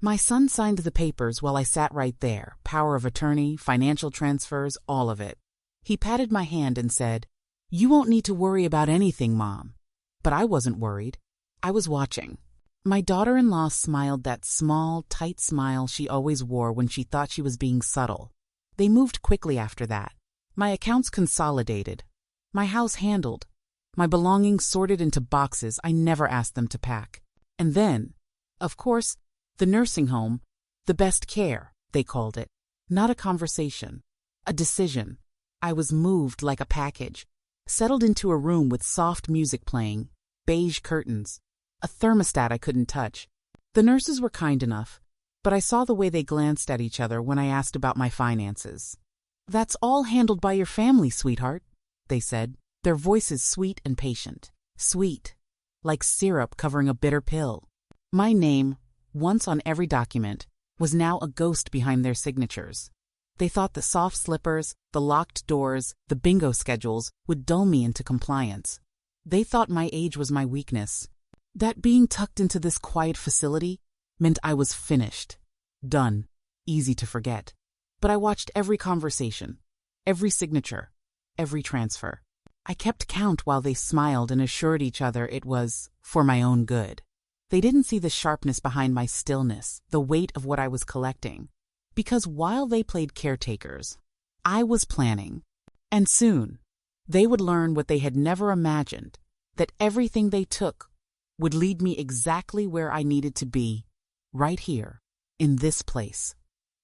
My son signed the papers while I sat right there, power of attorney, financial transfers, all of it. He patted my hand and said, "You won't need to worry about anything, Mom." But I wasn't worried. I was watching. My daughter-in-law smiled that small, tight smile she always wore when she thought she was being subtle. They moved quickly after that. My accounts consolidated. My house handled. My belongings sorted into boxes I never asked them to pack. And then, of course, the nursing home, the best care, they called it. Not a conversation. A decision. I was moved like a package. Settled into a room with soft music playing, beige curtains, a thermostat I couldn't touch. The nurses were kind enough, but I saw the way they glanced at each other when I asked about my finances. "That's all handled by your family, sweetheart," they said, their voices sweet and patient. Sweet, like syrup covering a bitter pill. My name, once on every document, was now a ghost behind their signatures. They thought the soft slippers, the locked doors, the bingo schedules would dull me into compliance. They thought my age was my weakness. That being tucked into this quiet facility meant I was finished. Done. Easy to forget. But I watched every conversation, every signature, every transfer. I kept count while they smiled and assured each other it was for my own good. They didn't see the sharpness behind my stillness, the weight of what I was collecting. Because while they played caretakers, I was planning. And soon, they would learn what they had never imagined, that everything they took would lead me exactly where I needed to be, right here, in this place.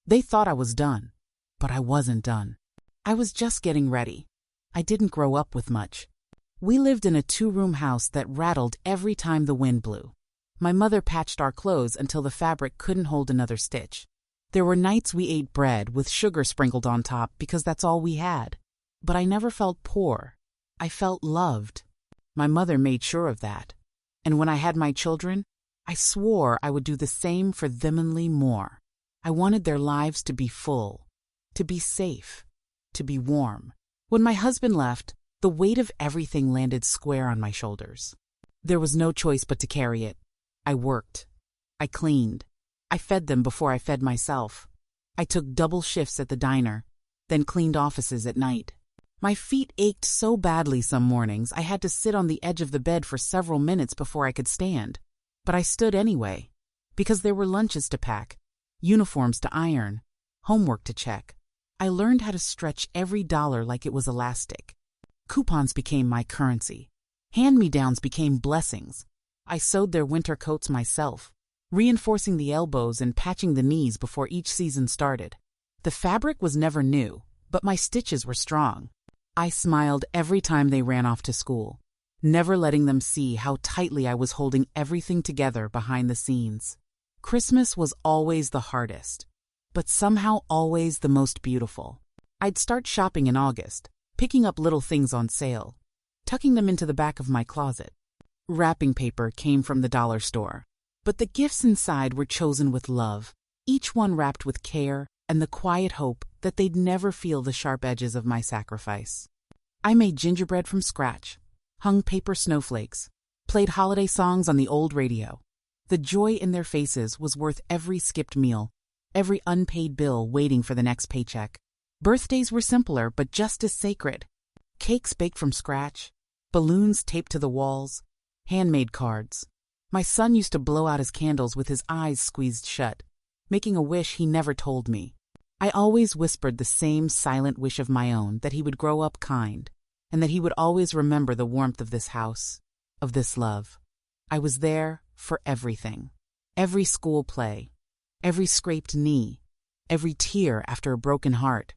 They thought I was done, but I wasn't done. I was just getting ready. I didn't grow up with much. We lived in a 2-room house that rattled every time the wind blew. My mother patched our clothes until the fabric couldn't hold another stitch. There were nights we ate bread with sugar sprinkled on top because that's all we had. But I never felt poor. I felt loved. My mother made sure of that. And when I had my children, I swore I would do the same for them and more. I wanted their lives to be full, to be safe, to be warm. When my husband left, the weight of everything landed square on my shoulders. There was no choice but to carry it. I worked. I cleaned. I fed them before I fed myself. I took double shifts at the diner, then cleaned offices at night. My feet ached so badly some mornings I had to sit on the edge of the bed for several minutes before I could stand. But I stood anyway, because there were lunches to pack, uniforms to iron, homework to check. I learned how to stretch every dollar like it was elastic. Coupons became my currency. Hand-me-downs became blessings. I sewed their winter coats myself, reinforcing the elbows and patching the knees before each season started. The fabric was never new, but my stitches were strong. I smiled every time they ran off to school, never letting them see how tightly I was holding everything together behind the scenes. Christmas was always the hardest, but somehow always the most beautiful. I'd start shopping in August, picking up little things on sale, tucking them into the back of my closet. Wrapping paper came from the dollar store, but the gifts inside were chosen with love, each one wrapped with care and the quiet hope that they'd never feel the sharp edges of my sacrifice. I made gingerbread from scratch, hung paper snowflakes, played holiday songs on the old radio. The joy in their faces was worth every skipped meal, every unpaid bill waiting for the next paycheck. Birthdays were simpler but just as sacred. Cakes baked from scratch, balloons taped to the walls, handmade cards. My son used to blow out his candles with his eyes squeezed shut, making a wish he never told me. I always whispered the same silent wish of my own, that he would grow up kind, and that he would always remember the warmth of this house, of this love. I was there for everything. Every school play, every scraped knee, every tear after a broken heart.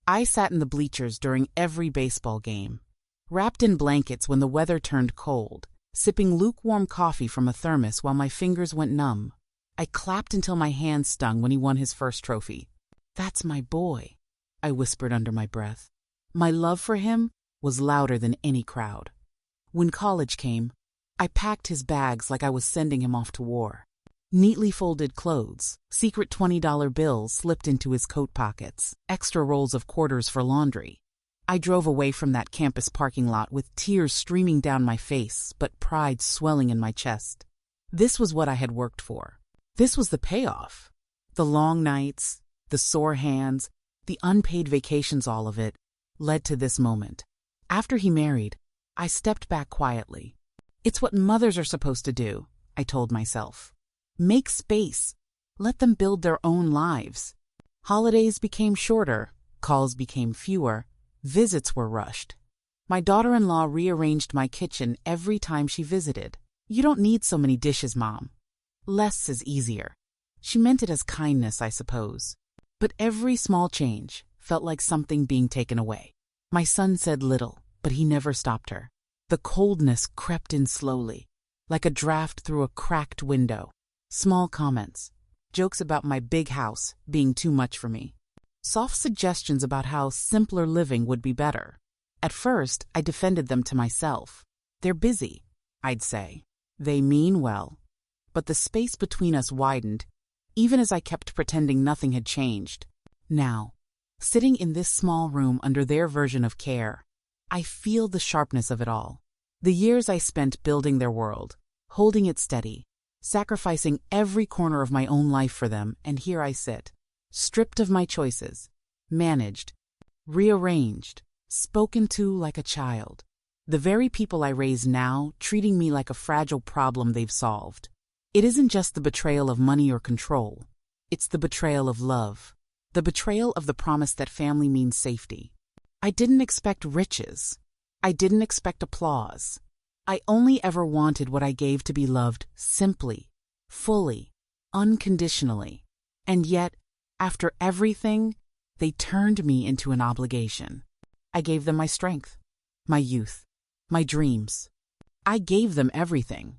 I sat in the bleachers during every baseball game, wrapped in blankets when the weather turned cold, sipping lukewarm coffee from a thermos while my fingers went numb. I clapped until my hands stung when he won his first trophy. "That's my boy," I whispered under my breath. My love for him was louder than any crowd. When college came, I packed his bags like I was sending him off to war. Neatly folded clothes, secret $20 bills slipped into his coat pockets, extra rolls of quarters for laundry. I drove away from that campus parking lot with tears streaming down my face, but pride swelling in my chest. This was what I had worked for. This was the payoff. The long nights, the sore hands, the unpaid vacations, all of it led to this moment. After he married, I stepped back quietly. It's what mothers are supposed to do, I told myself. Make space. Let them build their own lives. Holidays became shorter, calls became fewer, visits were rushed. My daughter-in-law rearranged my kitchen every time she visited. You don't need so many dishes, Mom. Less is easier. She meant it as kindness, I suppose. But every small change felt like something being taken away. My son said little, but he never stopped her. The coldness crept in slowly, like a draft through a cracked window. Small comments, jokes about my big house being too much for me. Soft suggestions about how simpler living would be better. At first, I defended them to myself. They're busy, I'd say. They mean well. But the space between us widened, even as I kept pretending nothing had changed. Now, sitting in this small room under their version of care, I feel the sharpness of it all. The years I spent building their world, holding it steady, sacrificing every corner of my own life for them, and here I sit, stripped of my choices, managed, rearranged, spoken to like a child. The very people I raise now treating me like a fragile problem they've solved. It isn't just the betrayal of money or control. It's the betrayal of love. The betrayal of the promise that family means safety. I didn't expect riches. I didn't expect applause. I only ever wanted what I gave to be loved simply, fully, unconditionally. And yet, after everything, they turned me into an obligation. I gave them my strength, my youth, my dreams. I gave them everything.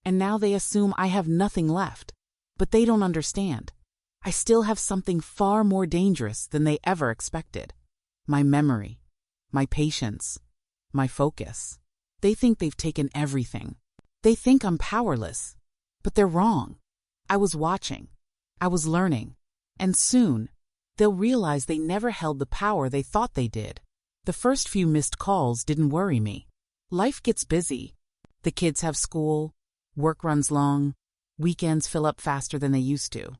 And now they assume I have nothing left. But they don't understand. I still have something far more dangerous than they ever expected. My memory, my patience, my focus. They think they've taken everything. They think I'm powerless. But they're wrong. I was watching. I was learning. And soon, they'll realize they never held the power they thought they did. The first few missed calls didn't worry me. Life gets busy. The kids have school. Work runs long. Weekends fill up faster than they used to.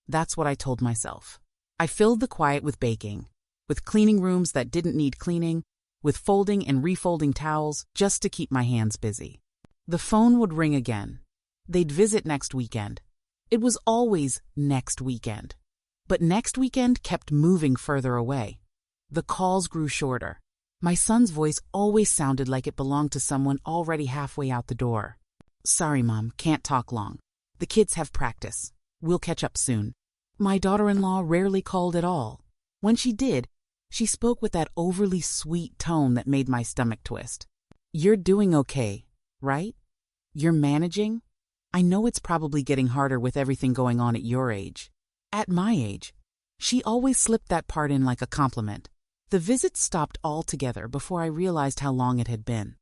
That's what I told myself. I filled the quiet with baking, with cleaning rooms that didn't need cleaning, with folding and refolding towels just to keep my hands busy. The phone would ring again. They'd visit next weekend. It was always next weekend. But next weekend kept moving further away. The calls grew shorter. My son's voice always sounded like it belonged to someone already halfway out the door. Sorry, Mom, can't talk long. The kids have practice. We'll catch up soon. My daughter-in-law rarely called at all. When she did, she spoke with that overly sweet tone that made my stomach twist. You're doing okay, right? You're managing? I know it's probably getting harder with everything going on at your age. At my age. She always slipped that part in like a compliment. The visits stopped altogether before I realized how long it had been.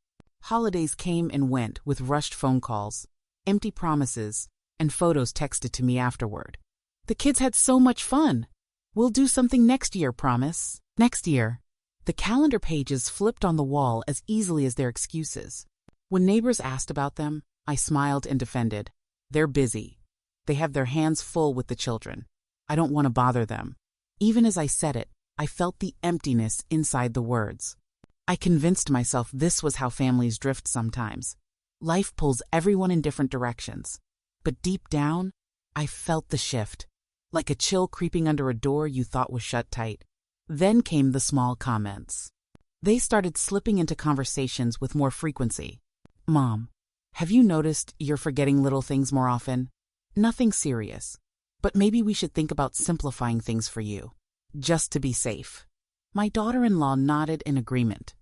Holidays came and went with rushed phone calls, empty promises, and photos texted to me afterward. The kids had so much fun. We'll do something next year, promise. Next year. The calendar pages flipped on the wall as easily as their excuses. When neighbors asked about them, I smiled and defended. They're busy. They have their hands full with the children. I don't want to bother them. Even as I said it, I felt the emptiness inside the words. I convinced myself this was how families drift sometimes. Life pulls everyone in different directions. But deep down, I felt the shift, like a chill creeping under a door you thought was shut tight. Then came the small comments. They started slipping into conversations with more frequency. Mom, have you noticed you're forgetting little things more often? Nothing serious, but maybe we should think about simplifying things for you, just to be safe. My daughter-in-law nodded in agreement.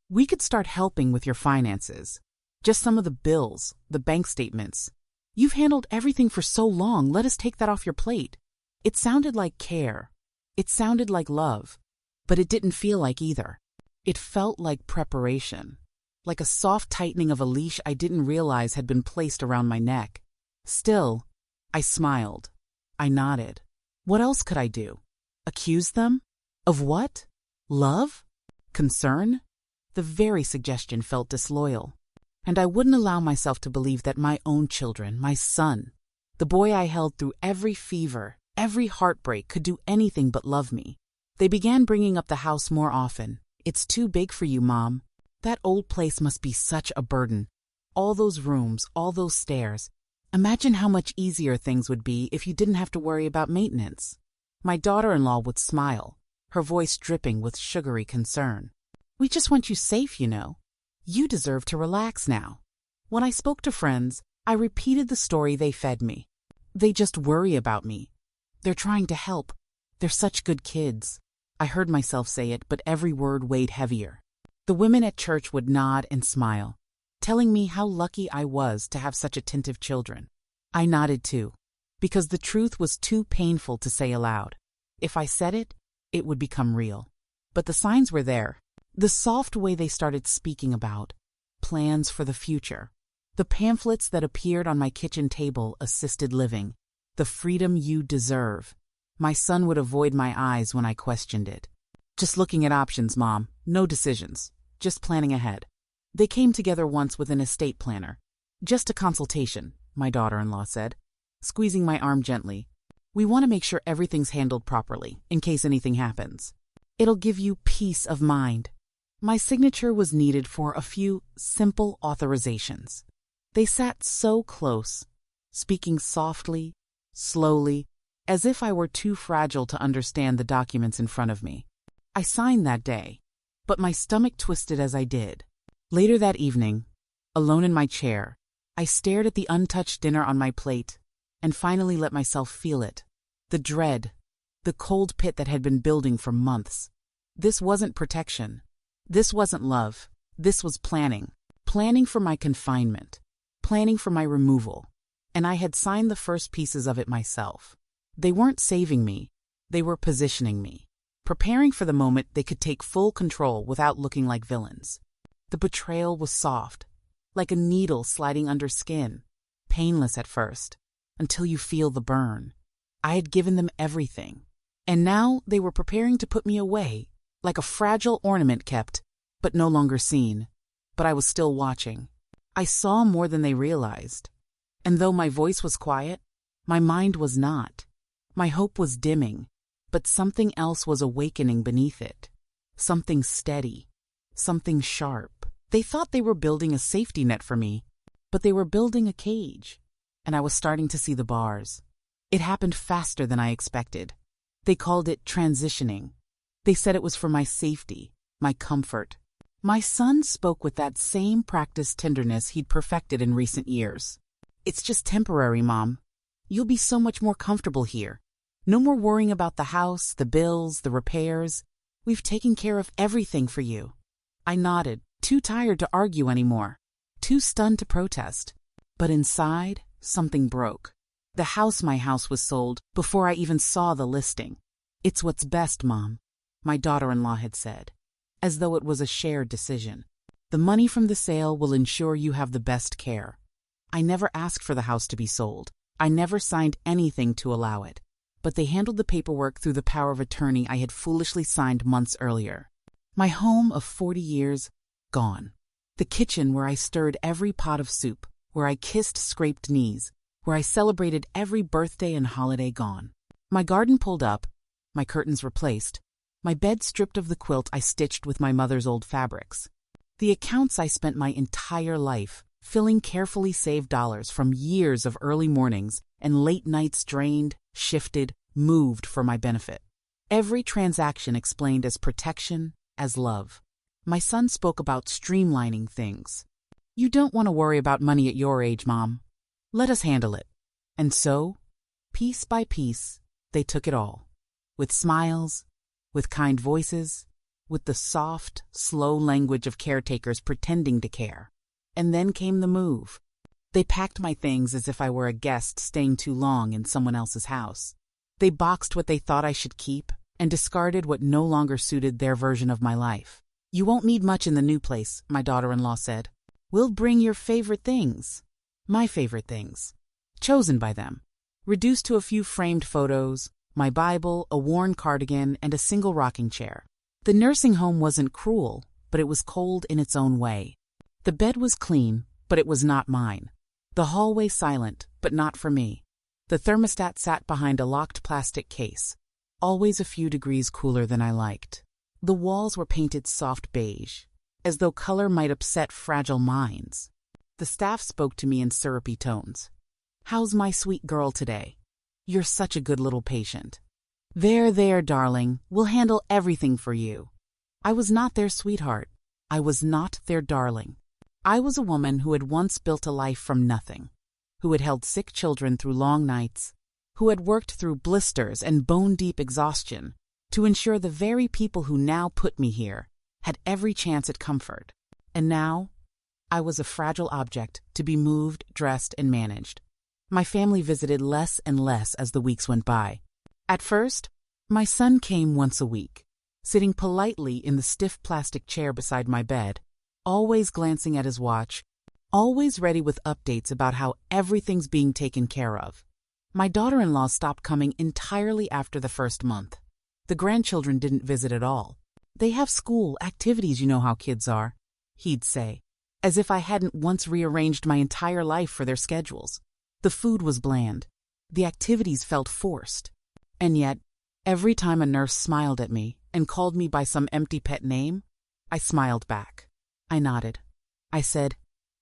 We could start helping with your finances. Just some of the bills, the bank statements. You've handled everything for so long, let us take that off your plate. It sounded like care. It sounded like love. But it didn't feel like either. It felt like preparation. Like a soft tightening of a leash I didn't realize had been placed around my neck. Still, I smiled. I nodded. What else could I do? Accuse them? Of what? Love? Concern? The very suggestion felt disloyal. And I wouldn't allow myself to believe that my own children, my son, the boy I held through every fever, Every heartbreak could do anything but love me. They began bringing up the house more often. "It's too big for you, Mom. That old place must be such a burden. All those rooms, all those stairs. Imagine how much easier things would be if you didn't have to worry about maintenance." My daughter-in-law would smile, her voice dripping with sugary concern. "We just want you safe, you know. You deserve to relax now." When I spoke to friends, I repeated the story they fed me. "They just worry about me. They're trying to help. They're such good kids." I heard myself say it, but every word weighed heavier. The women at church would nod and smile, telling me how lucky I was to have such attentive children. I nodded too, because the truth was too painful to say aloud. If I said it, it would become real. But the signs were there. The soft way they started speaking about plans for the future. The pamphlets that appeared on my kitchen table, assisted living. The freedom you deserve. My son would avoid my eyes when I questioned it. "Just looking at options, Mom. No decisions. Just planning ahead." They came together once with an estate planner. "Just a consultation," my daughter-in-law said, squeezing my arm gently. "We want to make sure everything's handled properly, in case anything happens. It'll give you peace of mind." My signature was needed for a few simple authorizations. They sat so close, speaking softly, slowly, as if I were too fragile to understand the documents in front of me. I signed that day, but my stomach twisted as I did. Later that evening, alone in my chair, I stared at the untouched dinner on my plate and finally let myself feel it. The dread, the cold pit that had been building for months. This wasn't protection. This wasn't love. This was planning. Planning for my confinement. Planning for my removal. And I had signed the first pieces of it myself. They weren't saving me. They were positioning me. Preparing for the moment they could take full control without looking like villains. The betrayal was soft, like a needle sliding under skin. Painless at first, until you feel the burn. I had given them everything. And now they were preparing to put me away, like a fragile ornament kept, but no longer seen. But I was still watching. I saw more than they realized. And though my voice was quiet, my mind was not. My hope was dimming, but something else was awakening beneath it. Something steady. Something sharp. They thought they were building a safety net for me, but they were building a cage. And I was starting to see the bars. It happened faster than I expected. They called it transitioning. They said it was for my safety, my comfort. My son spoke with that same practiced tenderness he'd perfected in recent years. "It's just temporary, Mom. You'll be so much more comfortable here. No more worrying about the house, the bills, the repairs. We've taken care of everything for you." I nodded, too tired to argue anymore, too stunned to protest. But inside, something broke. My house was sold before I even saw the listing. "It's what's best, Mom," my daughter-in-law had said, as though it was a shared decision. "The money from the sale will ensure you have the best care." I never asked for the house to be sold. I never signed anything to allow it. But they handled the paperwork through the power of attorney I had foolishly signed months earlier. My home of 40 years, gone. The kitchen where I stirred every pot of soup, where I kissed scraped knees, where I celebrated every birthday and holiday, gone. My garden pulled up, my curtains replaced, my bed stripped of the quilt I stitched with my mother's old fabrics. The accounts I spent my entire life filling carefully saved dollars from years of early mornings and late nights drained, shifted, moved for my benefit. Every transaction explained as protection, as love. My son spoke about streamlining things. "You don't want to worry about money at your age, Mom. Let us handle it." And so, piece by piece, they took it all. With smiles, with kind voices, with the soft, slow language of caretakers pretending to care. And then came the move. They packed my things as if I were a guest staying too long in someone else's house. They boxed what they thought I should keep and discarded what no longer suited their version of my life. "You won't need much in the new place," my daughter-in-law said. "We'll bring your favorite things. My favorite things. Chosen by them. Reduced to a few framed photos, my Bible, a worn cardigan, and a single rocking chair." The nursing home wasn't cruel, but it was cold in its own way. The bed was clean, but it was not mine. The hallway silent, but not for me. The thermostat sat behind a locked plastic case, always a few degrees cooler than I liked. The walls were painted soft beige, as though color might upset fragile minds. The staff spoke to me in syrupy tones. "How's my sweet girl today? You're such a good little patient. There, darling, we'll handle everything for you." I was not their sweetheart. I was not their darling. I was a woman who had once built a life from nothing, who had held sick children through long nights, who had worked through blisters and bone-deep exhaustion to ensure the very people who now put me here had every chance at comfort. And now, I was a fragile object to be moved, dressed, and managed. My family visited less and less as the weeks went by. At first, my son came once a week, sitting politely in the stiff plastic chair beside my bed, always glancing at his watch, always ready with updates about how everything's being taken care of. My daughter-in-law stopped coming entirely after the first month. The grandchildren didn't visit at all. "They have school, activities, you know how kids are," he'd say, as if I hadn't once rearranged my entire life for their schedules. The food was bland. The activities felt forced. And yet, every time a nurse smiled at me and called me by some empty pet name, I smiled back. I nodded. I said,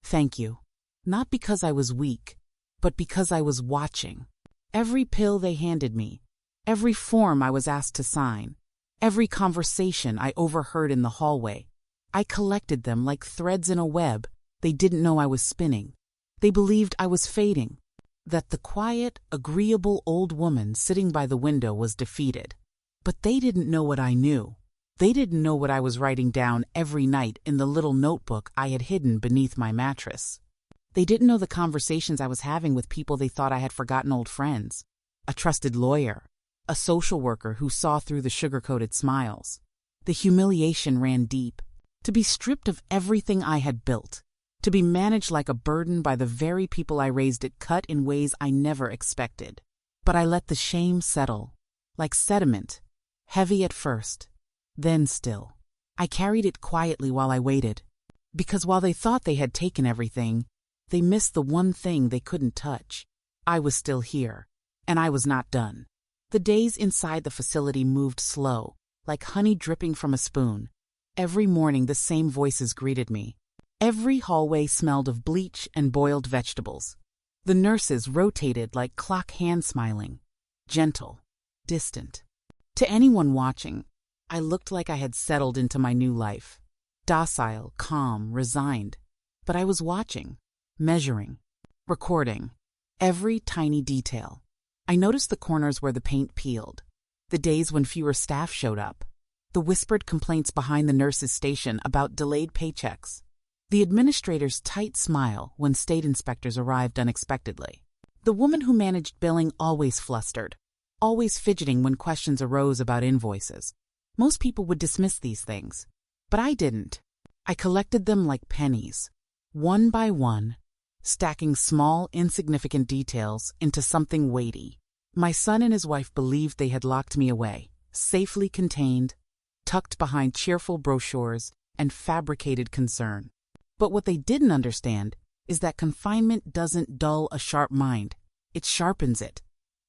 "Thank you." Not because I was weak, but because I was watching. Every pill they handed me, every form I was asked to sign, every conversation I overheard in the hallway, I collected them like threads in a web they didn't know I was spinning. They believed I was fading, that the quiet, agreeable old woman sitting by the window was defeated. But they didn't know what I knew. They didn't know what I was writing down every night in the little notebook I had hidden beneath my mattress. They didn't know the conversations I was having with people they thought I had forgotten, old friends, a trusted lawyer, a social worker who saw through the sugar-coated smiles. The humiliation ran deep. To be stripped of everything I had built, to be managed like a burden by the very people I raised, it cut in ways I never expected. But I let the shame settle, like sediment, heavy at first, then still. I carried it quietly while I waited, because while they thought they had taken everything, they missed the one thing they couldn't touch. I was still here, and I was not done. The days inside the facility moved slow, like honey dripping from a spoon. Every morning the same voices greeted me. Every hallway smelled of bleach and boiled vegetables. The nurses rotated like clock hands, smiling, gentle, distant. To anyone watching, I looked like I had settled into my new life. Docile, calm, resigned. But I was watching, measuring, recording. Every tiny detail. I noticed the corners where the paint peeled, the days when fewer staff showed up, the whispered complaints behind the nurse's station about delayed paychecks, the administrator's tight smile when state inspectors arrived unexpectedly. The woman who managed billing always flustered, always fidgeting when questions arose about invoices. Most people would dismiss these things, but I didn't. I collected them like pennies, one by one, stacking small, insignificant details into something weighty. My son and his wife believed they had locked me away, safely contained, tucked behind cheerful brochures and fabricated concern. But what they didn't understand is that confinement doesn't dull a sharp mind. It sharpens it.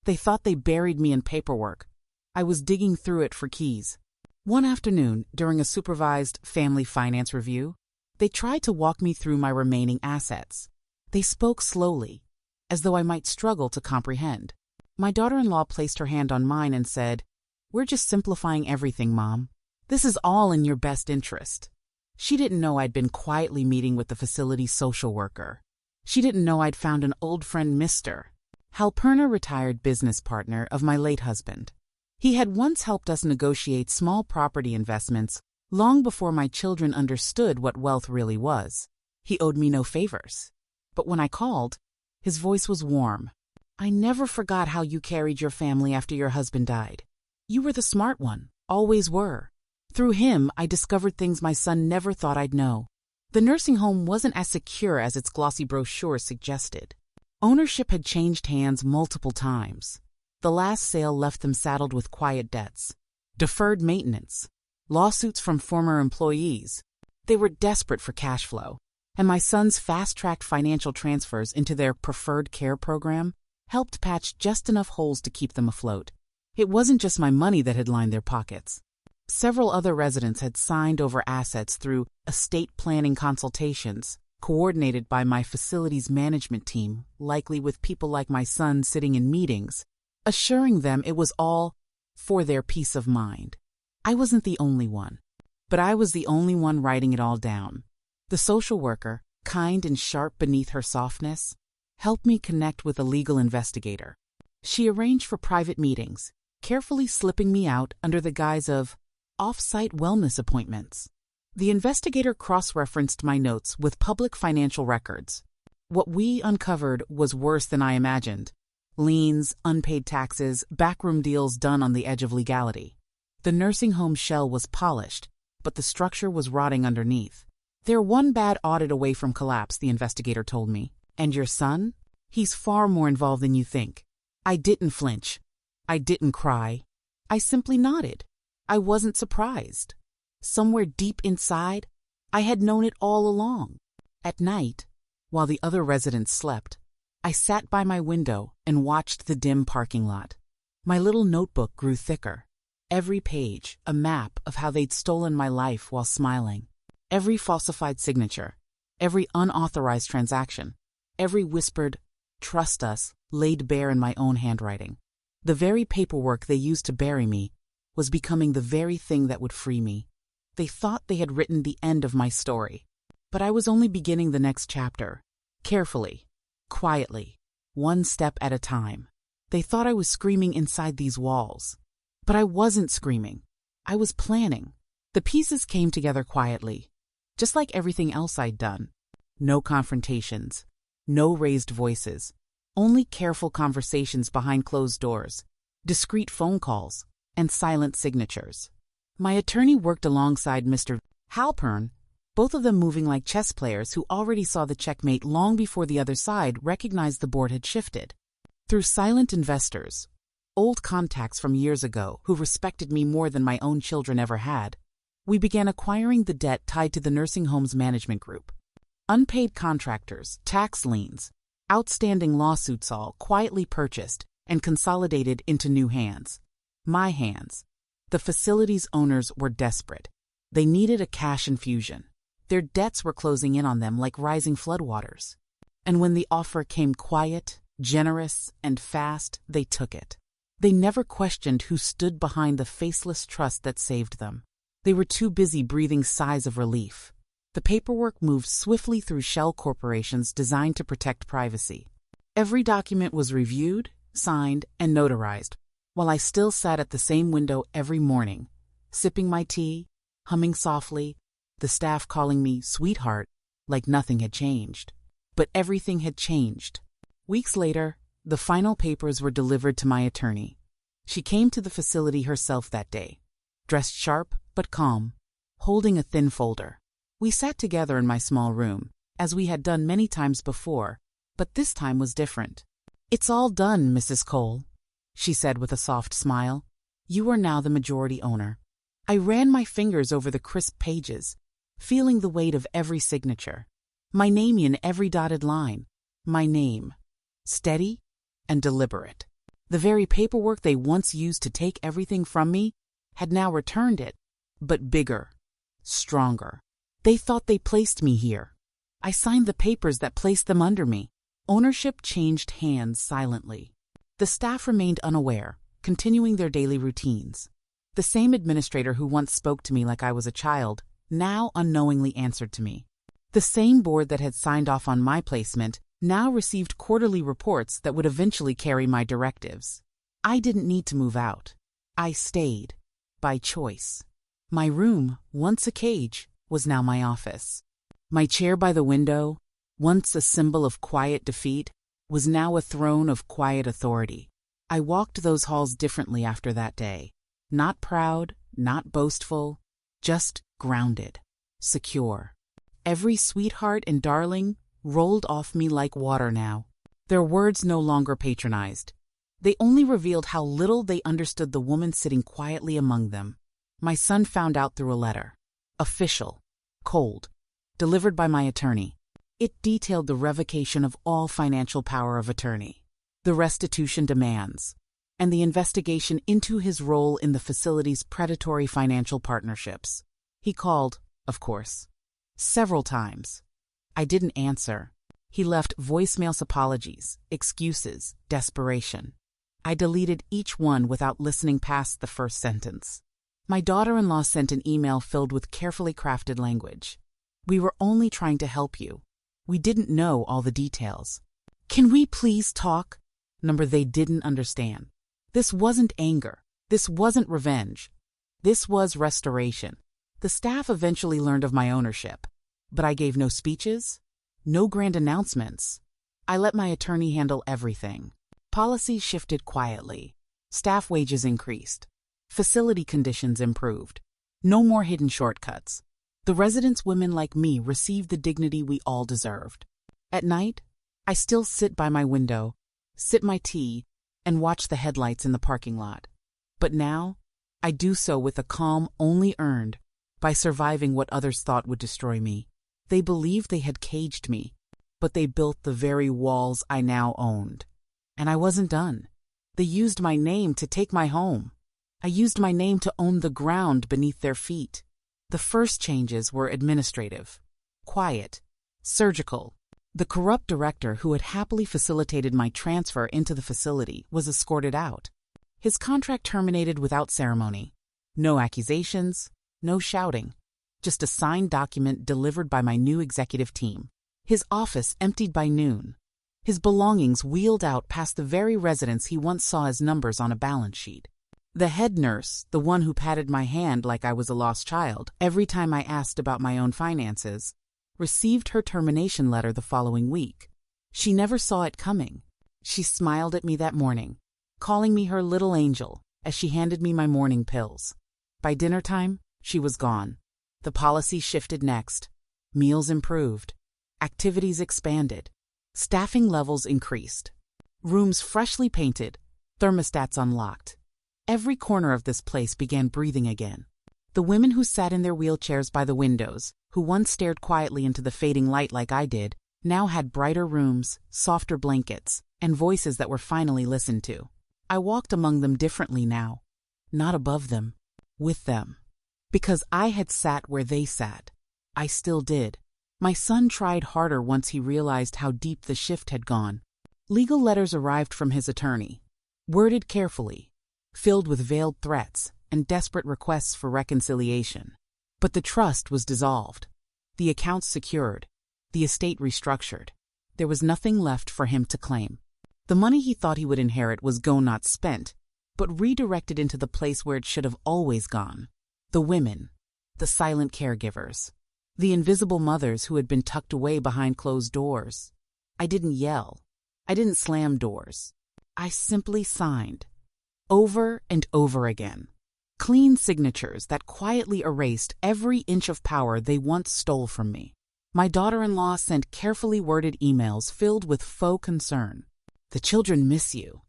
They thought they buried me in paperwork. I was digging through it for keys. One afternoon, during a supervised family finance review, they tried to walk me through my remaining assets. They spoke slowly, as though I might struggle to comprehend. My daughter-in-law placed her hand on mine and said, "We're just simplifying everything, Mom. This is all in your best interest." She didn't know I'd been quietly meeting with the facility's social worker. She didn't know I'd found an old friend, Mr. Halperner, retired business partner of my late husband. He had once helped us negotiate small property investments long before my children understood what wealth really was. He owed me no favors. But when I called, his voice was warm. "I never forgot how you carried your family after your husband died. You were the smart one, always were." Through him, I discovered things my son never thought I'd know. The nursing home wasn't as secure as its glossy brochure suggested. Ownership had changed hands multiple times. The last sale left them saddled with quiet debts, deferred maintenance, lawsuits from former employees. They were desperate for cash flow, and my son's fast-tracked financial transfers into their preferred care program helped patch just enough holes to keep them afloat. It wasn't just my money that had lined their pockets. Several other residents had signed over assets through estate planning consultations, coordinated by my facilities management team, likely with people like my son sitting in meetings, assuring them it was all for their peace of mind. I wasn't the only one, but I was the only one writing it all down. The social worker, kind and sharp beneath her softness, helped me connect with a legal investigator. She arranged for private meetings, carefully slipping me out under the guise of off-site wellness appointments. The investigator cross-referenced my notes with public financial records. What we uncovered was worse than I imagined. Liens, unpaid taxes, backroom deals done on the edge of legality. The nursing home shell was polished, but the structure was rotting underneath. They're one bad audit away from collapse, the investigator told me. And your son? He's far more involved than you think. I didn't flinch. I didn't cry. I simply nodded. I wasn't surprised. Somewhere deep inside, I had known it all along. At night, while the other residents slept, I sat by my window and watched the dim parking lot. My little notebook grew thicker. Every page, a map of how they'd stolen my life while smiling. Every falsified signature, every unauthorized transaction, every whispered, "Trust us," laid bare in my own handwriting. The very paperwork they used to bury me was becoming the very thing that would free me. They thought they had written the end of my story, but I was only beginning the next chapter, carefully, quietly, one step at a time. They thought I was screaming inside these walls, but I wasn't screaming. I was planning. The pieces came together quietly, just like everything else I'd done. No confrontations, no raised voices, only careful conversations behind closed doors, discreet phone calls, and silent signatures. My attorney worked alongside Mr. Halpern, both of them moving like chess players who already saw the checkmate long before the other side recognized the board had shifted. Through silent investors, old contacts from years ago who respected me more than my own children ever had, we began acquiring the debt tied to the nursing home's management group. Unpaid contractors, tax liens, outstanding lawsuits all quietly purchased and consolidated into new hands. My hands. The facility's owners were desperate. They needed a cash infusion. Their debts were closing in on them like rising floodwaters. And when the offer came quiet, generous, and fast, they took it. They never questioned who stood behind the faceless trust that saved them. They were too busy breathing sighs of relief. The paperwork moved swiftly through shell corporations designed to protect privacy. Every document was reviewed, signed, and notarized, while I still sat at the same window every morning, sipping my tea, humming softly, the staff calling me sweetheart, like nothing had changed. But everything had changed. Weeks later, the final papers were delivered to my attorney. She came to the facility herself that day, dressed sharp but calm, holding a thin folder. We sat together in my small room, as we had done many times before, but this time was different. "It's all done, Mrs. Cole," she said with a soft smile. "You are now the majority owner." I ran my fingers over the crisp pages, feeling the weight of every signature. My name in every dotted line. My name. Steady and deliberate. The very paperwork they once used to take everything from me had now returned it, but bigger, stronger. They thought they placed me here. I signed the papers that placed them under me. Ownership changed hands silently. The staff remained unaware, continuing their daily routines. The same administrator who once spoke to me like I was a child now unknowingly answered to me. The same board that had signed off on my placement now received quarterly reports that would eventually carry my directives. I didn't need to move out. I stayed, by choice. My room, once a cage, was now my office. My chair by the window, once a symbol of quiet defeat, was now a throne of quiet authority. I walked those halls differently after that day. Not proud, not boastful, just grounded, secure. Every sweetheart and darling rolled off me like water now. Their words no longer patronized. They only revealed how little they understood the woman sitting quietly among them. My son found out through a letter. Official, cold, delivered by my attorney. It detailed the revocation of all financial power of attorney. the restitution demands, and the investigation into his role in the facility's predatory financial partnerships. He called, of course, several times. I didn't answer. He left voicemails, apologies, excuses, desperation. I deleted each one without listening past the first sentence. My daughter-in-law sent an email filled with carefully crafted language. We were only trying to help you. We didn't know all the details. Can we please talk? Number they didn't understand. This wasn't anger. This wasn't revenge. This was restoration. The staff eventually learned of my ownership, but I gave no speeches, no grand announcements. I let my attorney handle everything. Policies shifted quietly. Staff wages increased. Facility conditions improved. No more hidden shortcuts. The residents, women like me, received the dignity we all deserved. At night, I still sit by my window, sip my tea, and watch the headlights in the parking lot. But now, I do so with a calm only earned by surviving what others thought would destroy me. They believed they had caged me, but they built the very walls I now owned. And I wasn't done. They used my name to take my home. I used my name to own the ground beneath their feet. The first changes were administrative, quiet, surgical. The corrupt director who had happily facilitated my transfer into the facility was escorted out. His contract terminated without ceremony. No accusations, no shouting, just a signed document delivered by my new executive team. His office emptied by noon. His belongings wheeled out past the very residents he once saw as numbers on a balance sheet. The head nurse, the one who patted my hand like I was a lost child every time I asked about my own finances, received her termination letter the following week. She never saw it coming. She smiled at me that morning, calling me her little angel as she handed me my morning pills. By dinner time, she was gone. The policy shifted next. Meals improved. Activities expanded. Staffing levels increased. Rooms freshly painted. Thermostats unlocked. Every corner of this place began breathing again. The women who sat in their wheelchairs by the windows, who once stared quietly into the fading light like I did, now had brighter rooms, softer blankets, and voices that were finally listened to. I walked among them differently now. Not above them. With them. Because I had sat where they sat. I still did. My son tried harder once he realized how deep the shift had gone. Legal letters arrived from his attorney, worded carefully, filled with veiled threats and desperate requests for reconciliation. But the trust was dissolved, the accounts secured, the estate restructured. There was nothing left for him to claim. The money he thought he would inherit was gone, not spent, but redirected into the place where it should have always gone. The women, the silent caregivers, the invisible mothers who had been tucked away behind closed doors. I didn't yell. I didn't slam doors. I simply signed. Over and over again. Clean signatures that quietly erased every inch of power they once stole from me. My daughter-in-law sent carefully worded emails filled with faux concern. The children miss you.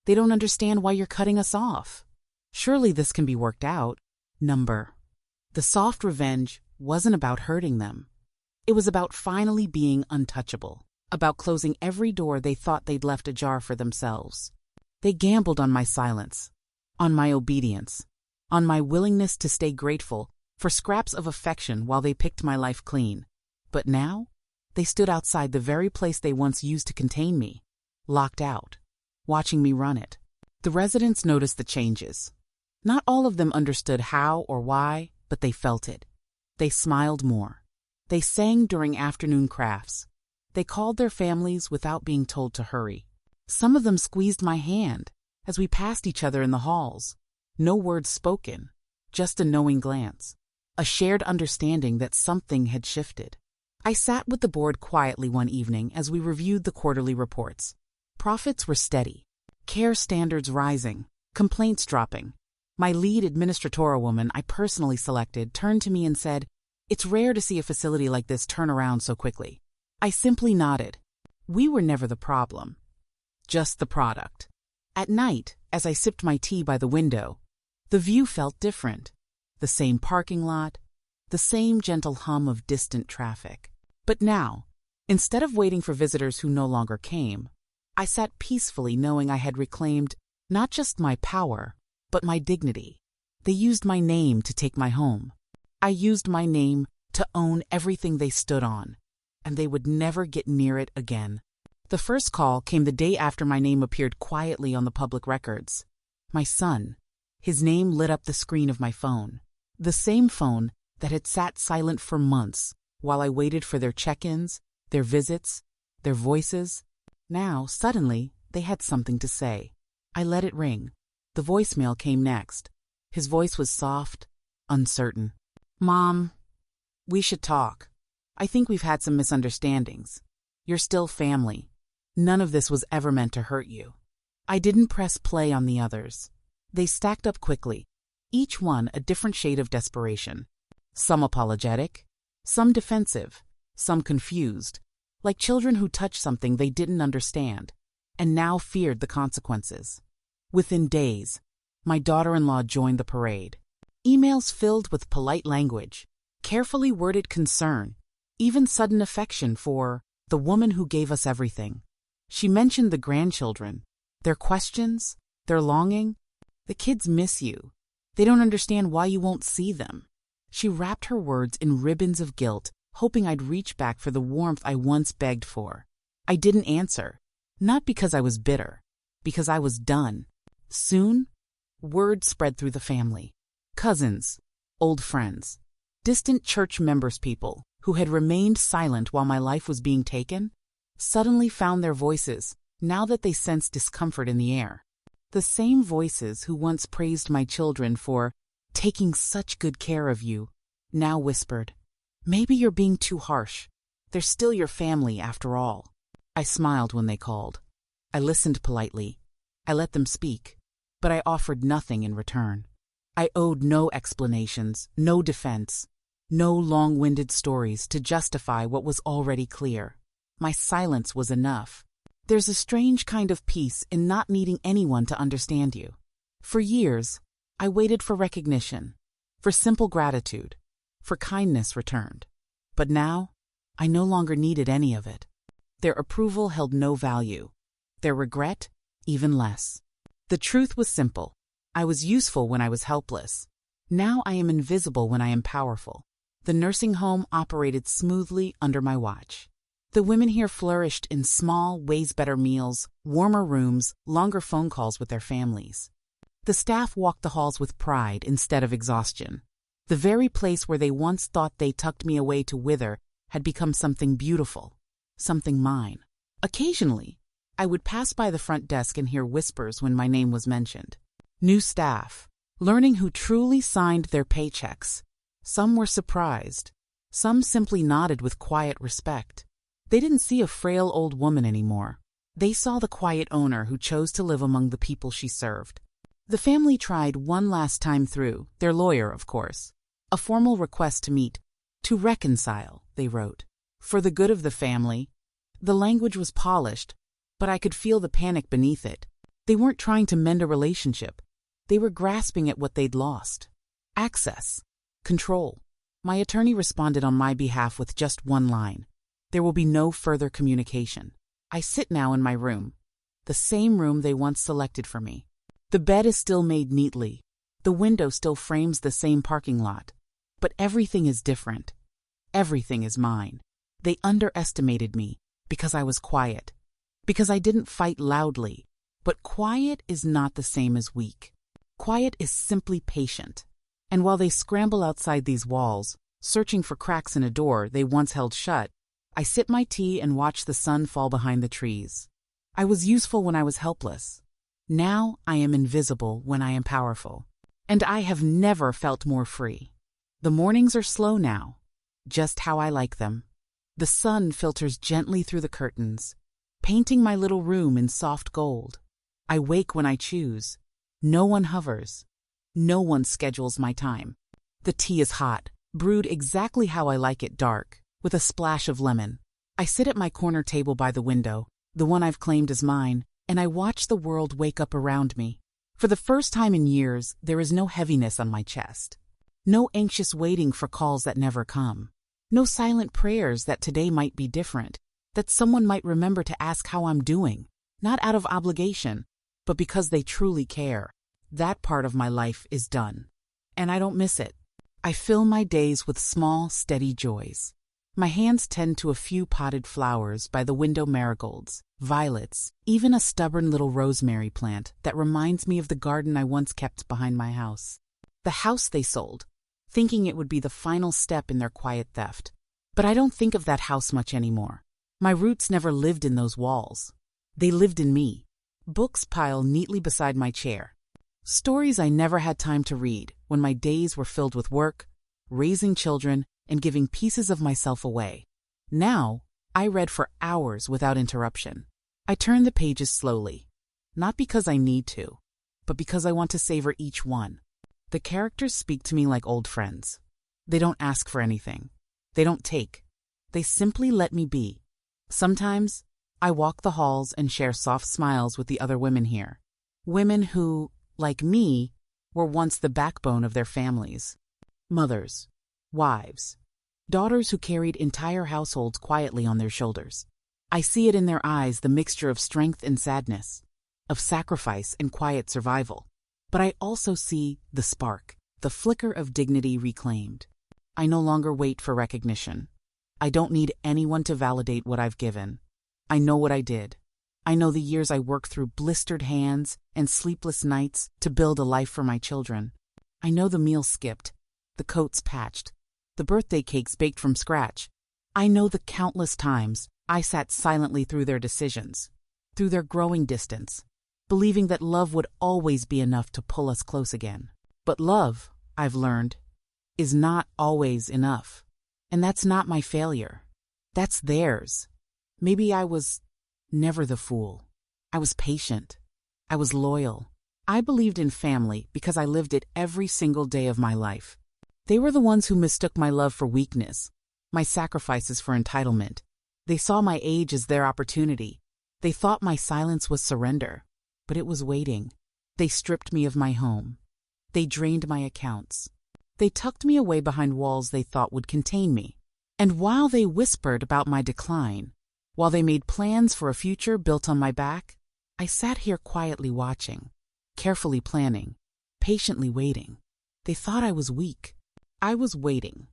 They don't understand why you're cutting us off. Surely this can be worked out. Number. The soft revenge wasn't about hurting them. It was about finally being untouchable, about closing every door they thought they'd left ajar for themselves. They gambled on my silence, on my obedience, on my willingness to stay grateful for scraps of affection while they picked my life clean. But now, they stood outside the very place they once used to contain me, locked out, watching me run it. The residents noticed the changes. Not all of them understood how or why, but they felt it. They smiled more. They sang during afternoon crafts. They called their families without being told to hurry. Some of them squeezed my hand as we passed each other in the halls. No words spoken, just a knowing glance, a shared understanding that something had shifted. I sat with the board quietly one evening as we reviewed the quarterly reports. Profits were steady, care standards rising, complaints dropping. My lead administratora woman I personally selected turned to me and said, "It's rare to see a facility like this turn around so quickly." I simply nodded. We were never the problem, just the product. At night, as I sipped my tea by the window, the view felt different. The same parking lot, the same gentle hum of distant traffic. But now, instead of waiting for visitors who no longer came, I sat peacefully knowing I had reclaimed not just my power, but my dignity. They used my name to take my home. I used my name to own everything they stood on, and they would never get near it again. The first call came the day after my name appeared quietly on the public records. My son. His name lit up the screen of my phone. The same phone that had sat silent for months while I waited for their check-ins, their visits, their voices. Now, suddenly, they had something to say. I let it ring. The voicemail came next. His voice was soft, uncertain. "Mom, we should talk. I think we've had some misunderstandings. You're still family. None of this was ever meant to hurt you." I didn't press play on the others. They stacked up quickly, each one a different shade of desperation. Some apologetic, some defensive, some confused, like children who touched something they didn't understand, and now feared the consequences. Within days, my daughter-in-law joined the parade. Emails filled with polite language, carefully worded concern, even sudden affection for the woman who gave us everything. She mentioned the grandchildren, their questions, their longing. "The kids miss you. They don't understand why you won't see them." She wrapped her words in ribbons of guilt, hoping I'd reach back for the warmth I once begged for. I didn't answer, not because I was bitter, because I was done. Soon, word spread through the family. Cousins, old friends, distant church members, people who had remained silent while my life was being taken, suddenly found their voices now that they sensed discomfort in the air. The same voices who once praised my children for taking such good care of you now whispered, "Maybe you're being too harsh. They're still your family after all." I smiled when they called. I listened politely. I let them speak, but I offered nothing in return. I owed no explanations, no defense, no long-winded stories to justify what was already clear. My silence was enough. There's a strange kind of peace in not needing anyone to understand you. For years, I waited for recognition, for simple gratitude, for kindness returned. But now, I no longer needed any of it. Their approval held no value. Their regret, even less. The truth was simple. I was useful when I was helpless. Now I am invisible when I am powerful. The nursing home operated smoothly under my watch. The women here flourished in small, ways-better meals, warmer rooms, longer phone calls with their families. The staff walked the halls with pride instead of exhaustion. The very place where they once thought they tucked me away to wither had become something beautiful, something mine. Occasionally, I would pass by the front desk and hear whispers when my name was mentioned. New staff, learning who truly signed their paychecks. Some were surprised. Some simply nodded with quiet respect. They didn't see a frail old woman anymore. They saw the quiet owner who chose to live among the people she served. The family tried one last time through, their lawyer, of course. A formal request to meet, to reconcile, they wrote. For the good of the family. The language was polished, but I could feel the panic beneath it. They weren't trying to mend a relationship. They were grasping at what they'd lost. Access. Control. My attorney responded on my behalf with just one line. There will be no further communication. I sit now in my room, the same room they once selected for me. The bed is still made neatly. The window still frames the same parking lot. But everything is different. Everything is mine. They underestimated me because I was quiet, because I didn't fight loudly. But quiet is not the same as weak. Quiet is simply patient. And while they scramble outside these walls, searching for cracks in a door they once held shut, I sip my tea and watch the sun fall behind the trees. I was useful when I was helpless. Now I am invisible when I am powerful. And I have never felt more free. The mornings are slow now, just how I like them. The sun filters gently through the curtains, painting my little room in soft gold. I wake when I choose. No one hovers. No one schedules my time. The tea is hot, brewed exactly how I like it, dark, with a splash of lemon. I sit at my corner table by the window, the one I've claimed as mine, and I watch the world wake up around me. For the first time in years, there is no heaviness on my chest. No anxious waiting for calls that never come. No silent prayers that today might be different, that someone might remember to ask how I'm doing. Not out of obligation, but because they truly care. That part of my life is done. And I don't miss it. I fill my days with small, steady joys. My hands tend to a few potted flowers by the window, marigolds, violets, even a stubborn little rosemary plant that reminds me of the garden I once kept behind my house. The house they sold, thinking it would be the final step in their quiet theft. But I don't think of that house much anymore. My roots never lived in those walls. They lived in me. Books pile neatly beside my chair. Stories I never had time to read when my days were filled with work, raising children, and giving pieces of myself away. Now, I read for hours without interruption. I turn the pages slowly, not because I need to, but because I want to savor each one. The characters speak to me like old friends. They don't ask for anything. They don't take. They simply let me be. Sometimes, I walk the halls and share soft smiles with the other women here. Women who, like me, were once the backbone of their families. Mothers, wives, daughters who carried entire households quietly on their shoulders. I see it in their eyes, the mixture of strength and sadness, of sacrifice and quiet survival. But I also see the spark, the flicker of dignity reclaimed. I no longer wait for recognition. I don't need anyone to validate what I've given. I know what I did. I know the years I worked through blistered hands and sleepless nights to build a life for my children. I know the meals skipped, the coats patched, the birthday cakes baked from scratch. I know the countless times I sat silently through their decisions, through their growing distance, believing that love would always be enough to pull us close again. But love, I've learned, is not always enough. And that's not my failure. That's theirs. Maybe I was never the fool. I was patient. I was loyal. I believed in family because I lived it every single day of my life. They were the ones who mistook my love for weakness, my sacrifices for entitlement. They saw my age as their opportunity. They thought my silence was surrender, but it was waiting. They stripped me of my home. They drained my accounts. They tucked me away behind walls they thought would contain me. And while they whispered about my decline, while they made plans for a future built on my back, I sat here quietly watching, carefully planning, patiently waiting. They thought I was weak. I was waiting.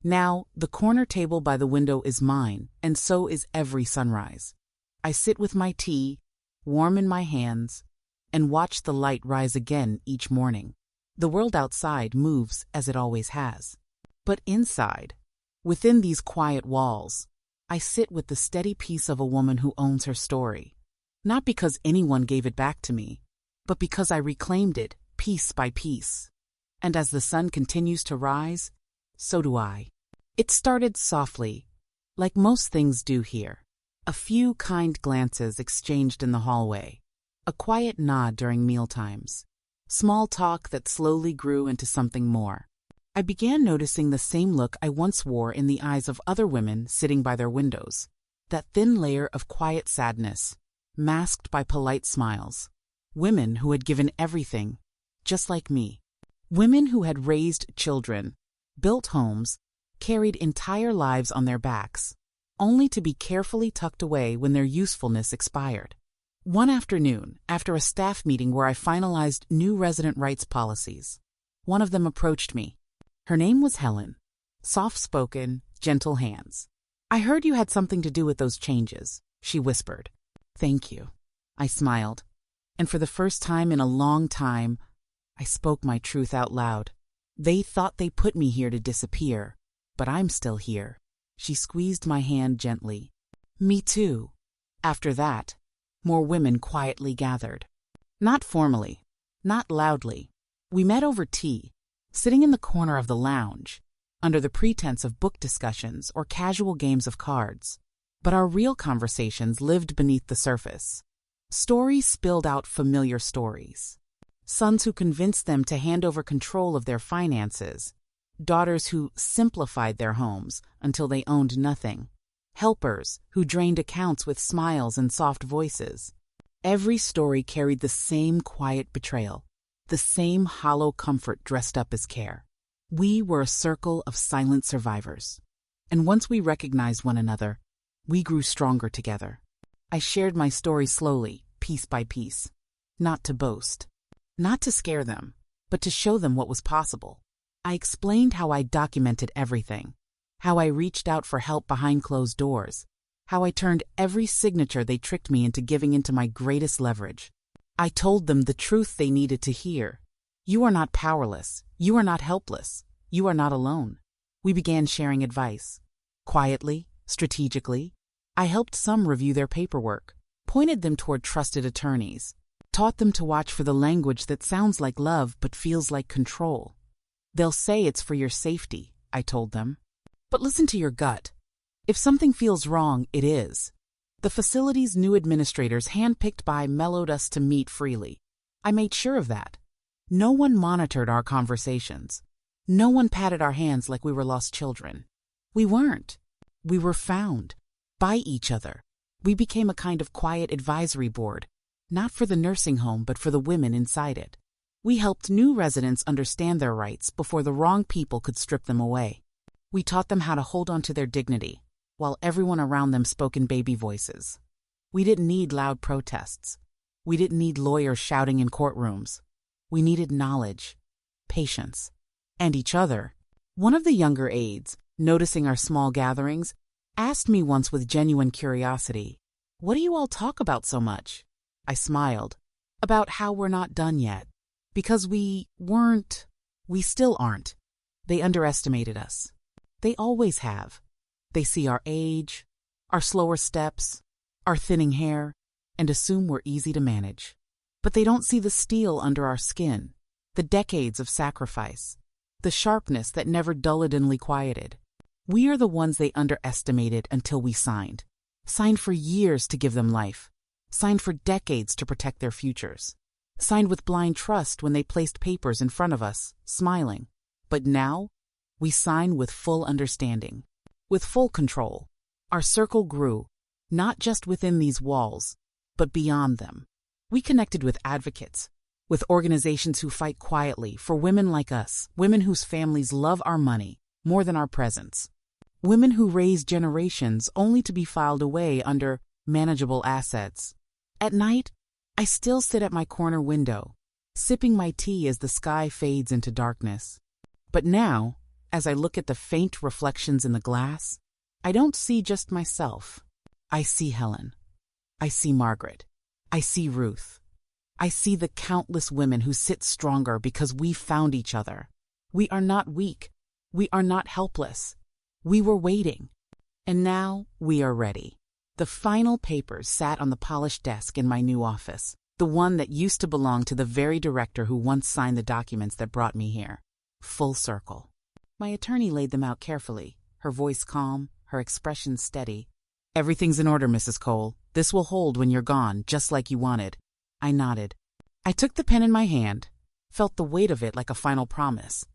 Now, the corner table by the window is mine, and so is every sunrise. I sit with my tea, warm in my hands, and watch the light rise again each morning. The world outside moves as it always has. But inside, within these quiet walls, I sit with the steady peace of a woman who owns her story. Not because anyone gave it back to me, but because I reclaimed it piece by piece. And as the sun continues to rise, so do I. It started softly, like most things do here. A few kind glances exchanged in the hallway, a quiet nod during mealtimes, small talk that slowly grew into something more. I began noticing the same look I once wore in the eyes of other women sitting by their windows, that thin layer of quiet sadness, masked by polite smiles. Women who had given everything, just like me. Women who had raised children, built homes, carried entire lives on their backs, only to be carefully tucked away when their usefulness expired. One afternoon, after a staff meeting where I finalized new resident rights policies, one of them approached me. Her name was Helen. Soft-spoken, gentle hands. "I heard you had something to do with those changes," she whispered. "Thank you." I smiled, and for the first time in a long time, I spoke my truth out loud. They thought they put me here to disappear, but I'm still here. She squeezed my hand gently. Me too. After that, more women quietly gathered. Not formally, not loudly. We met over tea, sitting in the corner of the lounge, under the pretense of book discussions or casual games of cards. But our real conversations lived beneath the surface. Stories spilled out familiar stories. Sons who convinced them to hand over control of their finances. Daughters who simplified their homes until they owned nothing. Helpers who drained accounts with smiles and soft voices. Every story carried the same quiet betrayal, the same hollow comfort dressed up as care. We were a circle of silent survivors. And once we recognized one another, we grew stronger together. I shared my story slowly, piece by piece. Not to boast. Not to scare them, but to show them what was possible. I explained how I documented everything, how I reached out for help behind closed doors, how I turned every signature they tricked me into giving into my greatest leverage. I told them the truth they needed to hear. You are not powerless. You are not helpless. You are not alone. We began sharing advice. Quietly, strategically, I helped some review their paperwork, pointed them toward trusted attorneys, taught them to watch for the language that sounds like love but feels like control. They'll say it's for your safety, I told them. But listen to your gut. If something feels wrong, it is. The facility's new administrators, handpicked by, mellowed us to meet freely. I made sure of that. No one monitored our conversations. No one patted our hands like we were lost children. We weren't. We were found. By each other. We became a kind of quiet advisory board, not for the nursing home but for the women inside it. We helped new residents understand their rights before the wrong people could strip them away. We taught them how to hold on to their dignity, while everyone around them spoke in baby voices. We didn't need loud protests. We didn't need lawyers shouting in courtrooms. We needed knowledge, patience, and each other. One of the younger aides, noticing our small gatherings, asked me once with genuine curiosity, "What do you all talk about so much?" I smiled. About how we're not done yet. Because we weren't. We still aren't. They underestimated us. They always have. They see our age, our slower steps, our thinning hair, and assume we're easy to manage. But they don't see the steel under our skin, the decades of sacrifice, the sharpness that never dulledly quieted. We are the ones they underestimated until we signed. Signed for years to give them life. Signed for decades to protect their futures. Signed with blind trust when they placed papers in front of us, smiling. But now, we sign with full understanding. With full control. Our circle grew, not just within these walls, but beyond them. We connected with advocates, with organizations who fight quietly for women like us, women whose families love our money more than our presence, women who raise generations only to be filed away under manageable assets. At night, I still sit at my corner window, sipping my tea as the sky fades into darkness. But now, as I look at the faint reflections in the glass, I don't see just myself. I see Helen. I see Margaret. I see Ruth. I see the countless women who sit stronger because we found each other. We are not weak. We are not helpless. We were waiting. And now we are ready. The final papers sat on the polished desk in my new office, the one that used to belong to the very director who once signed the documents that brought me here. Full circle. My attorney laid them out carefully, her voice calm, her expression steady. "Everything's in order, Mrs. Cole. This will hold when you're gone, just like you wanted." I nodded. I took the pen in my hand, felt the weight of it like a final promise,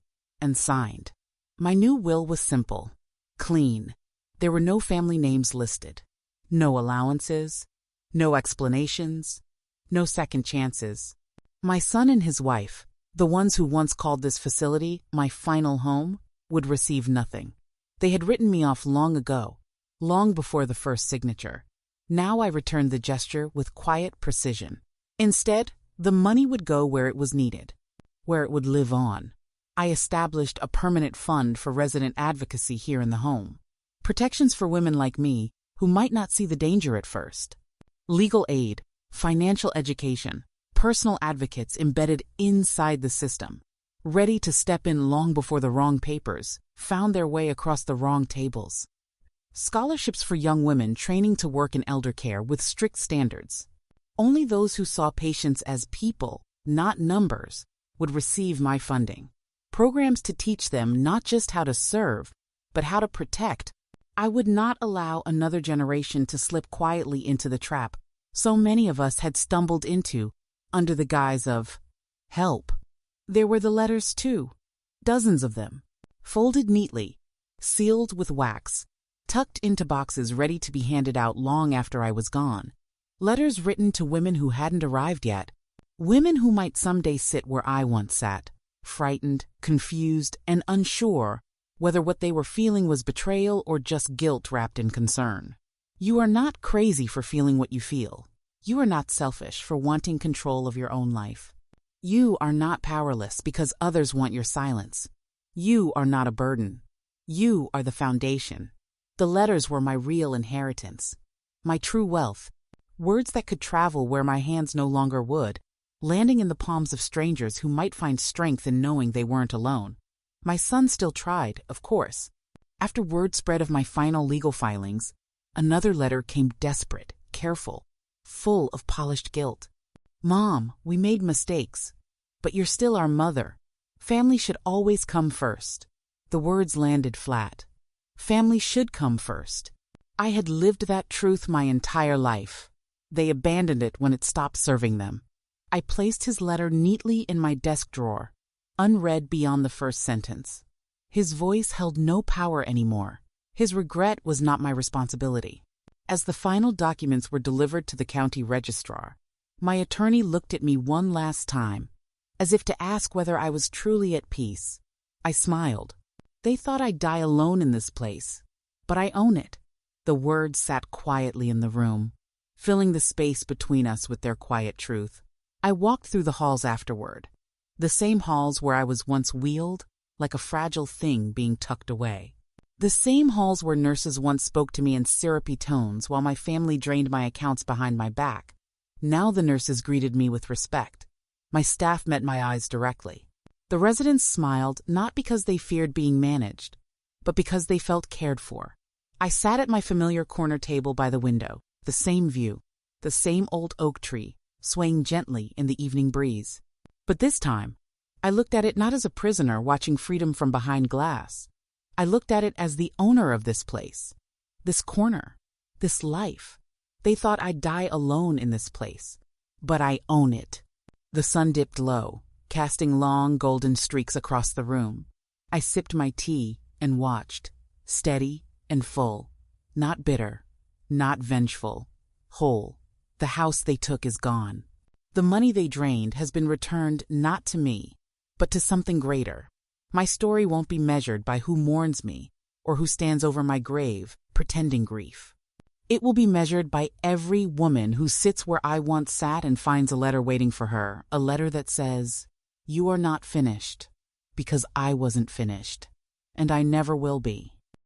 and signed. My new will was simple, clean. There were no family names listed. No allowances, no explanations, no second chances. My son and his wife, the ones who once called this facility my final home, would receive nothing. They had written me off long ago, long before the first signature. Now I returned the gesture with quiet precision. Instead, the money would go where it was needed, where it would live on. I established a permanent fund for resident advocacy here in the home. Protections for women like me who might not see the danger at first. Legal aid, financial education, personal advocates embedded inside the system, ready to step in long before the wrong papers found their way across the wrong tables. Scholarships for young women training to work in elder care with strict standards. Only those who saw patients as people, not numbers, would receive my funding. Programs to teach them not just how to serve, but how to protect. I would not allow another generation to slip quietly into the trap so many of us had stumbled into under the guise of help. There were the letters, too, dozens of them, folded neatly, sealed with wax, tucked into boxes ready to be handed out long after I was gone. Letters written to women who hadn't arrived yet, women who might someday sit where I once sat, frightened, confused, and unsure whether what they were feeling was betrayal or just guilt wrapped in concern. You are not crazy for feeling what you feel. You are not selfish for wanting control of your own life. You are not powerless because others want your silence. You are not a burden. You are the foundation. The letters were my real inheritance, my true wealth, words that could travel where my hands no longer would, landing in the palms of strangers who might find strength in knowing they weren't alone. My son still tried, of course. After word spread of my final legal filings, another letter came desperate, careful, full of polished guilt. Mom, we made mistakes, but you're still our mother. Family should always come first. The words landed flat. Family should come first. I had lived that truth my entire life. They abandoned it when it stopped serving them. I placed his letter neatly in my desk drawer, unread beyond the first sentence. His voice held no power anymore. His regret was not my responsibility. As the final documents were delivered to the county registrar, my attorney looked at me one last time, as if to ask whether I was truly at peace. I smiled. They thought I'd die alone in this place, but I own it. The words sat quietly in the room, filling the space between us with their quiet truth. I walked through the halls afterward, the same halls where I was once wheeled, like a fragile thing being tucked away. The same halls where nurses once spoke to me in syrupy tones while my family drained my accounts behind my back. Now the nurses greeted me with respect. My staff met my eyes directly. The residents smiled not because they feared being managed, but because they felt cared for. I sat at my familiar corner table by the window, the same view, the same old oak tree, swaying gently in the evening breeze. But this time, I looked at it not as a prisoner watching freedom from behind glass. I looked at it as the owner of this place, this corner, this life. They thought I'd die alone in this place, but I own it. The sun dipped low, casting long golden streaks across the room. I sipped my tea and watched, steady and full, not bitter, not vengeful, whole. The house they took is gone. The money they drained has been returned not to me, but to something greater. My story won't be measured by who mourns me or who stands over my grave, pretending grief. It will be measured by every woman who sits where I once sat and finds a letter waiting for her, a letter that says, "You are not finished, because I wasn't finished, and I never will be."